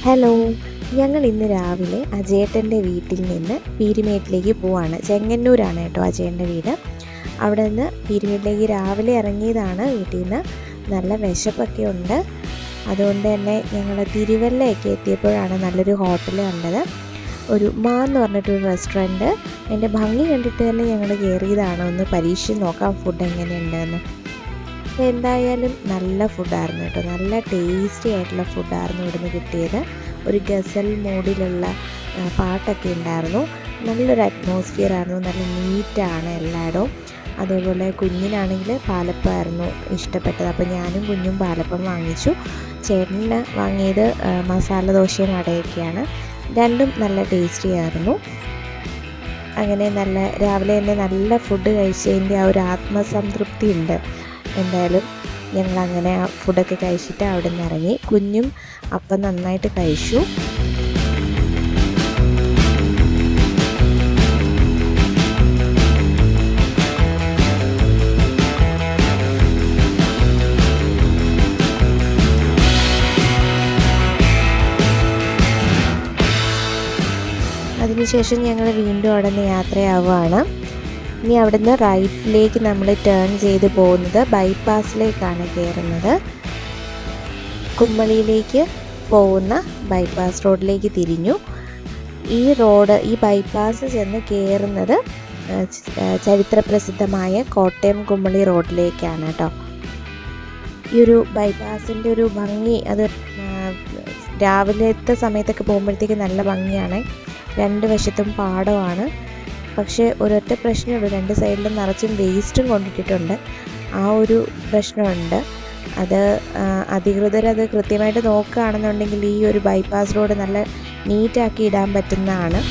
Hello, ഞങ്ങൾ ഇന്ന് രാവിലെ അജയേട്ടൻ്റെ വീട്ടിൽ നിന്ന് പീരുമേട്ടിലേക്ക് പോവാണ്. ചെങ്ങന്നൂരാണ് കേട്ടോ അജയൻ്റെ വീട്. അവിടെ നിന്ന് പീരുമേട്ടിലേക്ക് രാവിലെ ഇറങ്ങിയതാണ്. വീട്ടിൽ നിന്ന് നല്ല വിശപ്പൊക്കെ ഉണ്ട്. അതുകൊണ്ട് തന്നെ ഞങ്ങൾ തിരുവല്ലയൊക്കെ എത്തിയപ്പോഴാണ് നല്ലൊരു ഹോട്ടൽ കണ്ടത്. ഒരു എന്ന് പറഞ്ഞിട്ടൊരു റെസ്റ്റോറൻറ്റ്. അതിൻ്റെ ഭംഗി കണ്ടിട്ട് തന്നെ ഞങ്ങൾ കയറിയതാണ്, ഒന്ന് പരീക്ഷിച്ച് നോക്കാം ഫുഡ് എങ്ങനെയുണ്ടെന്ന്. എന്തായാലും നല്ല ഫുഡായിരുന്നു കേട്ടോ, നല്ല ടേസ്റ്റി ആയിട്ടുള്ള ഫുഡായിരുന്നു ഇവിടുന്ന് കിട്ടിയത്. ഒരു ഗസൽ മോഡിലുള്ള പാട്ടൊക്കെ ഉണ്ടായിരുന്നു. നല്ലൊരു അറ്റ്മോസ്ഫിയർ ആയിരുന്നു, നല്ല നീറ്റാണ് എല്ലായിടവും. അതേപോലെ കുഞ്ഞിനാണെങ്കിൽ പാലപ്പമായിരുന്നു ഇഷ്ടപ്പെട്ടത്. അപ്പോൾ ഞാനും കുഞ്ഞും പാലപ്പം വാങ്ങിച്ചു. ചേട്ടന് വാങ്ങിയത് മസാല ദോശയും അടയൊക്കെയാണ്. രണ്ടും നല്ല ടേസ്റ്റി ആയിരുന്നു. അങ്ങനെ നല്ല രാവിലെ തന്നെ നല്ല ഫുഡ് കഴിച്ചതിൻ്റെ ആ ഒരു ആത്മസംതൃപ്തി ഉണ്ട്. എന്തായാലും ഞങ്ങളങ്ങനെ ആ ഫുഡൊക്കെ കഴിച്ചിട്ട് അവിടെ നിന്ന് ഇറങ്ങി. കുഞ്ഞും അപ്പം നന്നായിട്ട് കഴിച്ചു. അതിനുശേഷം ഞങ്ങൾ വീണ്ടും അവിടെ നിന്ന് യാത്രയാവുകയാണ്. ഇനി അവിടുന്ന് റൈറ്റിലേക്ക് നമ്മൾ ടേൺ ചെയ്ത് പോകുന്നത് ബൈപ്പാസിലേക്കാണ് കയറുന്നത്. കുമ്മളിയിലേക്ക് പോകുന്ന ബൈപ്പാസ് റോഡിലേക്ക് തിരിഞ്ഞു. ഈ ബൈപ്പാസ് ചെന്ന് കയറുന്നത് ചരിത്രപ്രസിദ്ധമായ കോട്ടയം കുമ്മളി റോഡിലേക്കാണ് കേട്ടോ. ഈ ഒരു ബൈപ്പാസിൻ്റെ ഒരു ഭംഗി, അത് രാവിലത്തെ സമയത്തൊക്കെ പോകുമ്പോഴത്തേക്ക് നല്ല ഭംഗിയാണ്. രണ്ട് വശത്തും പാടമാണ്. പക്ഷേ ഒരൊറ്റ പ്രശ്നമുള്ളൂ, രണ്ട് സൈഡിലും നിറച്ചും വേസ്റ്റും കൊണ്ടിട്ടിട്ടുണ്ട്. ആ ഒരു പ്രശ്നമുണ്ട്. അത് അധികൃതരത് കൃത്യമായിട്ട് നോക്കുകയാണെന്നുണ്ടെങ്കിൽ ഈ ഒരു ബൈപ്പാസ് റോഡ് നല്ല നീറ്റാക്കി ഇടാൻ പറ്റുന്നതാണ്.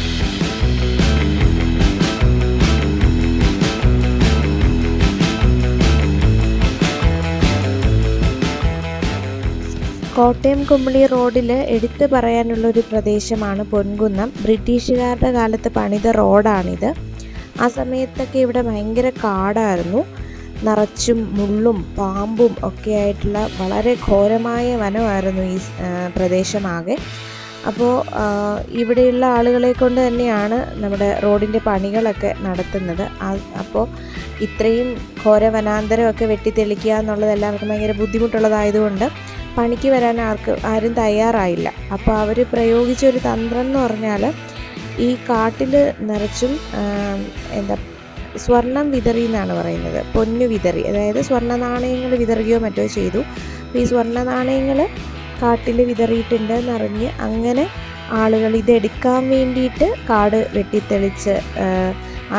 കോട്ടയം കുമ്മളി റോഡിൽ എടുത്തു പറയാനുള്ളൊരു പ്രദേശമാണ് പൊൻകുന്നം. ബ്രിട്ടീഷുകാരുടെ കാലത്ത് പണിത റോഡാണിത്. ആ സമയത്തൊക്കെ ഇവിടെ ഭയങ്കര കാടായിരുന്നു. നിറച്ചും മുള്ളും പാമ്പും ഒക്കെ ആയിട്ടുള്ള വളരെ ഘോരമായ വനമായിരുന്നു ഈ പ്രദേശമാകെ. അപ്പോൾ ഇവിടെയുള്ള ആളുകളെ കൊണ്ട് തന്നെയാണ് നമ്മുടെ റോഡിൻ്റെ പണികളൊക്കെ നടത്തുന്നത്. അപ്പോൾ ഇത്രയും ഘോര വനാന്തരമൊക്കെ വെട്ടിത്തെളിക്കുക എന്നുള്ളത് എല്ലാവർക്കും ഭയങ്കര ബുദ്ധിമുട്ടുള്ളതായതുകൊണ്ട് പണിക്ക് വരാൻ ആരും തയ്യാറായില്ല. അപ്പോൾ അവർ പ്രയോഗിച്ചൊരു തന്ത്രം എന്ന് പറഞ്ഞാൽ ഈ കാട്ടിൽ നിറച്ചും സ്വർണം വിതറി എന്നാണ് പറയുന്നത്. പൊന്നു വിതറി, അതായത് സ്വർണ്ണ നാണയങ്ങൾ വിതറുകയോ മറ്റോ ചെയ്തു. അപ്പോൾ ഈ സ്വർണ്ണ നാണയങ്ങൾ കാട്ടിൽ വിതറിയിട്ടുണ്ട് എന്നറിഞ്ഞ് അങ്ങനെ ആളുകൾ ഇതെടുക്കാൻ വേണ്ടിയിട്ട് കാട് വെട്ടിത്തെളിച്ച്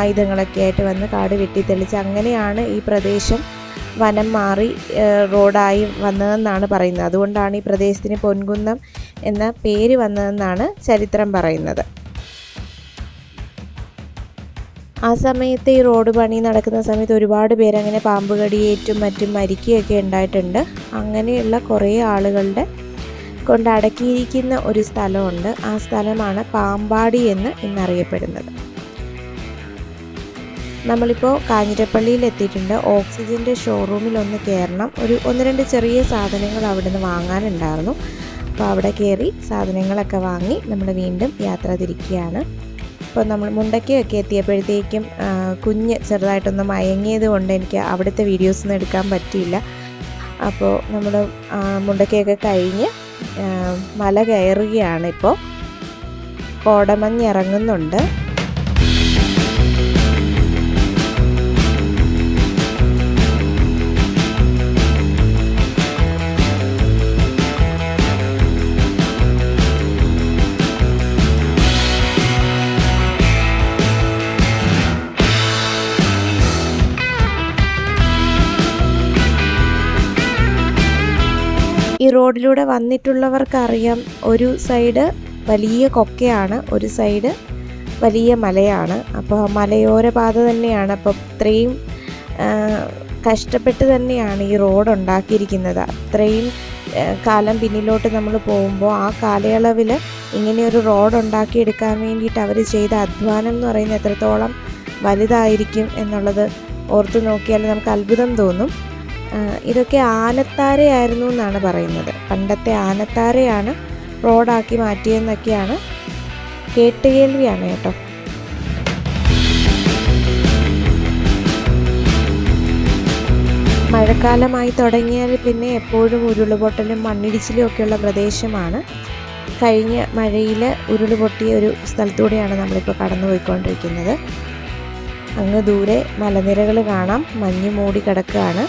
ആയുധങ്ങളൊക്കെ ആയിട്ട് വന്ന് കാട് വെട്ടിത്തെളിച്ച് അങ്ങനെയാണ് ഈ പ്രദേശം വനം മാറി റോഡായി വന്നതെന്നാണ് പറയുന്നത്. അതുകൊണ്ടാണ് ഈ പ്രദേശത്തിന് പൊൻകുന്നം എന്ന പേര് വന്നതെന്നാണ് ചരിത്രം പറയുന്നത്. ആ സമയത്ത് ഈ റോഡ് പണി നടക്കുന്ന സമയത്ത് ഒരുപാട് പേരങ്ങനെ പാമ്പ് കടിയേറ്റും മറ്റും മരിക്കുകയൊക്കെ ഉണ്ടായിട്ടുണ്ട്. അങ്ങനെയുള്ള കുറേ ആളുകളുടെ കൊണ്ട് അടക്കിയിരിക്കുന്ന ഒരു സ്ഥലമുണ്ട്. ആ സ്ഥലമാണ് പാമ്പാടി എന്ന് ഇന്നറിയപ്പെടുന്നത്. നമ്മളിപ്പോൾ കാഞ്ഞിരപ്പള്ളിയിൽ എത്തിയിട്ടുണ്ട്. ഓക്സിജൻ്റെ ഷോറൂമിൽ ഒന്ന് കയറണം. ഒന്ന് രണ്ട് ചെറിയ സാധനങ്ങൾ അവിടെ നിന്ന് വാങ്ങാനുണ്ടായിരുന്നു. അപ്പോൾ അവിടെ കയറി സാധനങ്ങളൊക്കെ വാങ്ങി നമ്മൾ വീണ്ടും യാത്ര തിരിക്കുകയാണ്. അപ്പോൾ നമ്മൾ മുണ്ടക്കയൊക്കെ എത്തിയപ്പോഴത്തേക്കും കുഞ്ഞ് ചെറുതായിട്ടൊന്ന് മയങ്ങിയത് കൊണ്ട് എനിക്ക് അവിടുത്തെ വീഡിയോസൊന്നും എടുക്കാൻ പറ്റിയില്ല. അപ്പോൾ നമ്മൾ മുണ്ടക്കയൊക്കെ കഴിഞ്ഞ് മല കയറുകയാണ്. ഇപ്പോൾ കോടമഞ്ഞ് ഇറങ്ങുന്നുണ്ട്. ഈ റോഡിലൂടെ വന്നിട്ടുള്ളവർക്കറിയാം, ഒരു സൈഡ് വലിയ കൊക്കയാണ്, ഒരു സൈഡ് വലിയ മലയാണ്. അപ്പോൾ മലയോര പാത തന്നെയാണ്. അപ്പോൾ ഇത്രയും കഷ്ടപ്പെട്ട് തന്നെയാണ് ഈ റോഡ് ഉണ്ടാക്കിയിരിക്കുന്നത്. അത്രയും കാലം പിന്നിലോട്ട് നമ്മൾ പോകുമ്പോൾ ആ കാലയളവിൽ ഇങ്ങനെയൊരു റോഡ് ഉണ്ടാക്കിയെടുക്കാൻ വേണ്ടിയിട്ട് അവർ ചെയ്ത അധ്വാനം എന്ന് പറയുന്നത് എത്രത്തോളം വലുതായിരിക്കും എന്നുള്ളത് ഓർത്ത് നോക്കിയാൽ നമുക്ക് അത്ഭുതം തോന്നും. ഇതൊക്കെ ആനത്താരയായിരുന്നു എന്നാണ് പറയുന്നത്. പണ്ടത്തെ ആനത്താരയാണ് റോഡാക്കി മാറ്റിയെന്നൊക്കെയാണ് കേട്ടുകേൾവിയാണ് കേട്ടോ. മഴക്കാലമായി തുടങ്ങിയാൽ പിന്നെ എപ്പോഴും ഉരുളുപൊട്ടലും മണ്ണിടിച്ചിലും ഒക്കെയുള്ള പ്രദേശമാണ്. കഴിഞ്ഞ മഴയിൽ ഉരുളുപൊട്ടിയ ഒരു സ്ഥലത്തൂടെയാണ് നമ്മളിപ്പോൾ കടന്നു പോയിക്കൊണ്ടിരിക്കുന്നത്. അങ്ങ് ദൂരെ മലനിരകൾ കാണാം, മഞ്ഞ് മൂടി കിടക്കുകയാണ്.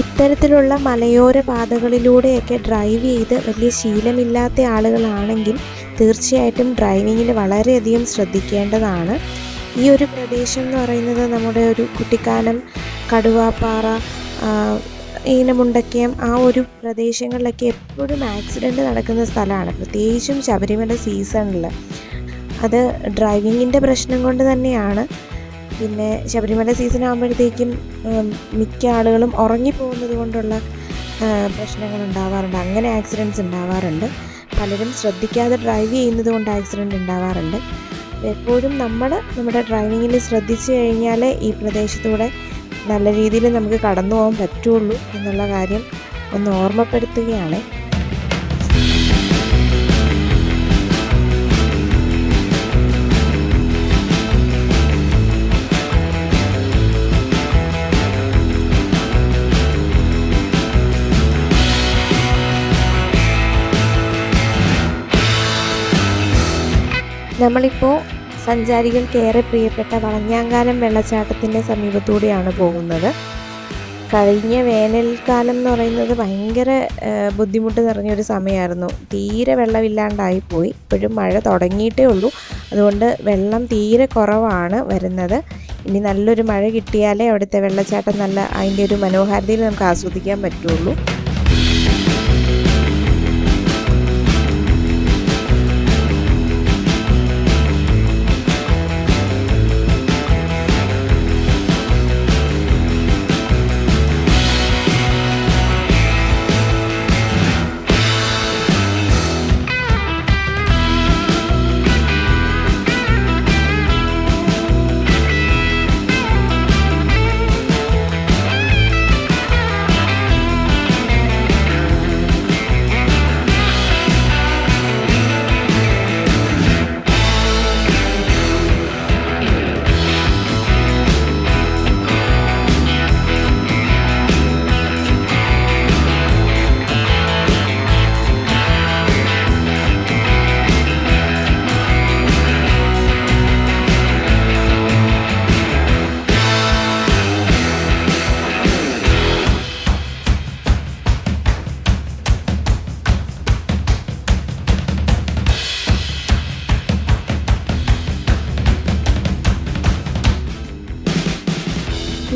ഇത്തരത്തിലുള്ള മലയോര പാതകളിലൂടെയൊക്കെ ഡ്രൈവ് ചെയ്ത് വലിയ ശീലമില്ലാത്ത ആളുകളാണെങ്കിൽ തീർച്ചയായിട്ടും ഡ്രൈവിങ്ങിൽ വളരെയധികം ശ്രദ്ധിക്കേണ്ടതാണ്. ഈ ഒരു പ്രദേശം എന്ന് പറയുന്നത് നമ്മുടെ ഒരു കുട്ടിക്കാനം, കടുവാപ്പാറ, ഈനമുണ്ടക്കയം ആ ഒരു പ്രദേശങ്ങളിലൊക്കെ എപ്പോഴും ആക്സിഡൻറ്റ് നടക്കുന്ന സ്ഥലമാണ്, പ്രത്യേകിച്ചും ശബരിമല സീസണിൽ. അത് ഡ്രൈവിങ്ങിൻ്റെ പ്രശ്നം കൊണ്ട് തന്നെയാണ്. പിന്നെ ശബരിമല സീസൺ ആകുമ്പോഴത്തേക്കും മിക്ക ആളുകളും ഉറങ്ങിപ്പോകുന്നത് കൊണ്ടുള്ള പ്രശ്നങ്ങൾ ഉണ്ടാവാറുണ്ട്. അങ്ങനെ ആക്സിഡൻറ്റ്സ് ഉണ്ടാവാറുണ്ട്. പലരും ശ്രദ്ധിക്കാതെ ഡ്രൈവ് ചെയ്യുന്നത് കൊണ്ട് ആക്സിഡൻറ്റ് ഉണ്ടാവാറുണ്ട്. എപ്പോഴും നമ്മുടെ ഡ്രൈവിങ്ങിൽ ശ്രദ്ധിച്ചു കഴിഞ്ഞാൽ ഈ പ്രദേശത്തൂടെ നല്ല രീതിയിൽ നമുക്ക് കടന്നു പോകാൻ പറ്റുള്ളൂ എന്നുള്ള കാര്യം ഒന്ന് ഓർമ്മപ്പെടുത്തുകയാണ്. നമ്മളിപ്പോൾ സഞ്ചാരികൾക്ക് ഏറെ പ്രിയപ്പെട്ട വളഞ്ഞാങ്കാലം വെള്ളച്ചാട്ടത്തിൻ്റെ സമീപത്തൂടെയാണ് പോകുന്നത്. കഴിഞ്ഞ വേനൽക്കാലം എന്ന് പറയുന്നത് ഭയങ്കര ബുദ്ധിമുട്ട് നിറഞ്ഞൊരു സമയമായിരുന്നു. തീരെ വെള്ളമില്ലാണ്ടായിപ്പോയി. ഇപ്പോഴും മഴ തുടങ്ങിയിട്ടേ ഉള്ളൂ, അതുകൊണ്ട് വെള്ളം തീരെ കുറവാണ് വരുന്നത്. ഇനി നല്ലൊരു മഴ കിട്ടിയാലേ അവിടുത്തെ വെള്ളച്ചാട്ടം അതിൻ്റെ ഒരു മനോഹാരിതയിൽ നമുക്ക് ആസ്വദിക്കാൻ പറ്റുള്ളൂ.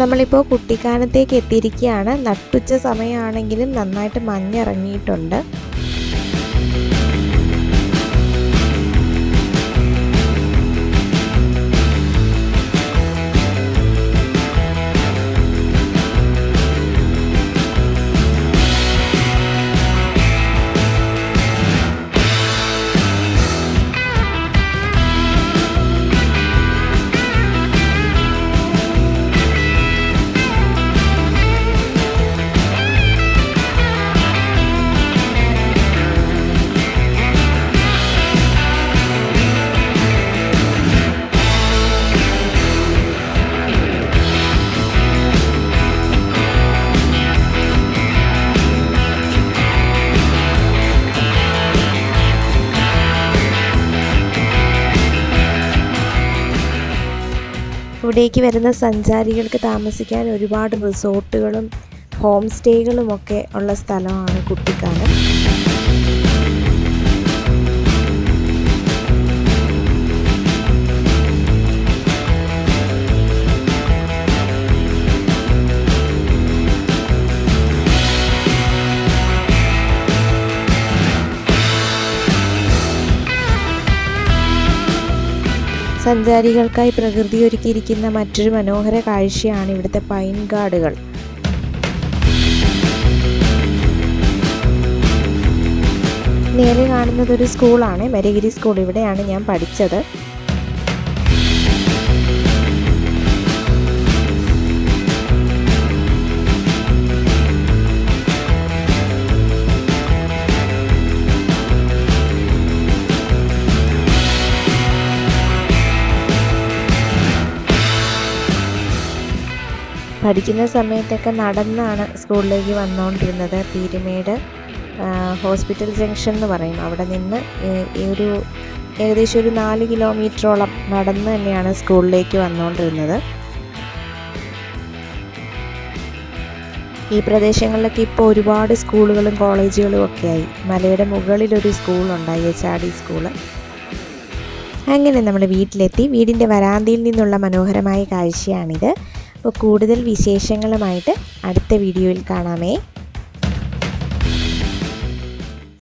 നമ്മളിപ്പോൾ കുട്ടിക്കാനത്തേക്ക് എത്തിയിരിക്കുകയാണ്. നട്ടുച്ച സമയമാണെങ്കിലും നന്നായിട്ട് മഞ്ഞിറങ്ങിയിട്ടുണ്ട്. ഇവിടേക്ക് വരുന്ന സഞ്ചാരികൾക്ക് താമസിക്കാൻ ഒരുപാട് റിസോർട്ടുകളും ഹോം സ്റ്റേകളും ഒക്കെ ഉള്ള സ്ഥലമാണ് കുട്ടിക്കാനം. സഞ്ചാരികൾക്കായി പ്രകൃതി ഒരുക്കിയിരിക്കുന്ന മറ്റൊരു മനോഹര കാഴ്ചയാണ് ഇവിടുത്തെ പൈൻ കാടുകൾ. മേലെ കാണുന്നത് ഒരു സ്കൂളാണ്, മരഗിരി സ്കൂൾ. ഇവിടെയാണ് ഞാൻ പഠിച്ചത്. പഠിക്കുന്ന സമയത്തൊക്കെ നടന്നാണ് സ്കൂളിലേക്ക് വന്നുകൊണ്ടിരുന്നത്. പീരുമേട് ഹോസ്പിറ്റൽ ജംഗ്ഷൻ എന്ന് പറയും, അവിടെ നിന്ന് ഏകദേശം ഒരു 4 കിലോമീറ്ററോളം നടന്ന് തന്നെയാണ് സ്കൂളിലേക്ക് വന്നുകൊണ്ടിരുന്നത്. ഈ പ്രദേശങ്ങളിലൊക്കെ ഇപ്പോൾ ഒരുപാട് സ്കൂളുകളും കോളേജുകളും ഒക്കെ ആയി. മലയുടെ മുകളിലൊരു സ്കൂളുണ്ടായി, HRD സ്കൂള്. അങ്ങനെ നമ്മൾ വീട്ടിലെത്തി. വീടിൻ്റെ വരാന്തയിൽ നിന്നുള്ള മനോഹരമായ കാഴ്ചയാണിത്. അപ്പോൾ കൂടുതൽ വിശേഷങ്ങളുമായിട്ട് അടുത്ത വീഡിയോയിൽ കാണാമേ.